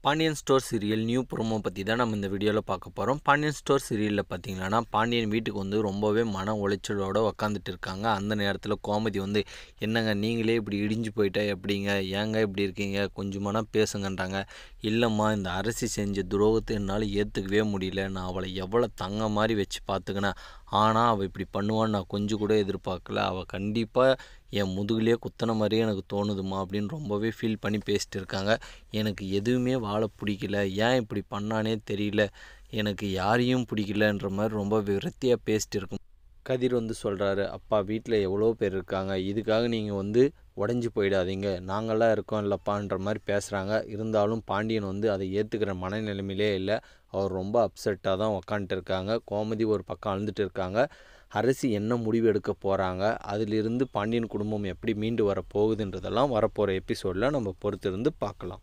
Pandian store serial new promo பற்றி தான் நம்ம இந்த வீடியோவில் பார்க்க போகிறோம். பாண்டியன் ஸ்டோர் சீரியலில் பார்த்தீங்கன்னா பாண்டியன் வீட்டுக்கு வந்து ரொம்பவே மன உளைச்சலோடு உக்காந்துட்டு இருக்காங்க. அந்த நேரத்தில் கோமதி வந்து, என்னங்க நீங்களே இப்படி இடிஞ்சு போயிட்டா எப்படிங்க, ஏங்க இப்படி இருக்கீங்க, கொஞ்சமானா பேசுங்கன்றாங்க. இல்லைம்மா, இந்த அரசி செஞ்ச துரோகத்தை என்னால் ஏற்றுக்கவே முடியல. நான் அவளை எவ்வளோ தங்க மாதிரி வச்சு பார்த்துக்கினேன். ஆனால் அவள் இப்படி பண்ணுவான்னு நான் கொஞ்சம் கூட எதிர்பார்க்கல. அவள் கண்டிப்பாக என் முதுகுலேயே குத்தின மாதிரியே எனக்கு தோணுதுமா அப்படின்னு ரொம்பவே ஃபீல் பண்ணி பேசிட்டு இருக்காங்க. எனக்கு எதுவுமே வாழ பிடிக்கல, ஏன் இப்படி பண்ணானே தெரியல, எனக்கு யாரையும் பிடிக்கலன்ற மாதிரி ரொம்ப விரக்தியாக பேசிட்டு இருக்கும். கதிர் வந்து சொல்கிறாரு, அப்பா வீட்டில் எவ்வளோ பேர் இருக்காங்க, இதுக்காக நீங்கள் வந்து உடஞ்சி போயிடாதீங்க, நாங்கள்லாம் இருக்கோம் இல்லைப்பான்ற மாதிரி பேசுகிறாங்க. இருந்தாலும் பாண்டியன் வந்து அதை ஏற்றுக்கிற மனநிலைமையிலே இல்லை. அவர் ரொம்ப அப்செட்டாக தான் உக்காந்துட்டு இருக்காங்க. கோமதி ஒரு பக்கம் அழுந்துட்டு இருக்காங்க. அரசி என்ன முடிவு எடுக்க போகிறாங்க, அதிலிருந்து பாண்டியன் குடும்பம் எப்படி மீண்டு வர போகுதுன்றதெல்லாம் வரப்போகிற எபிசோடில் நம்ம பொறுத்திருந்து பார்க்கலாம்.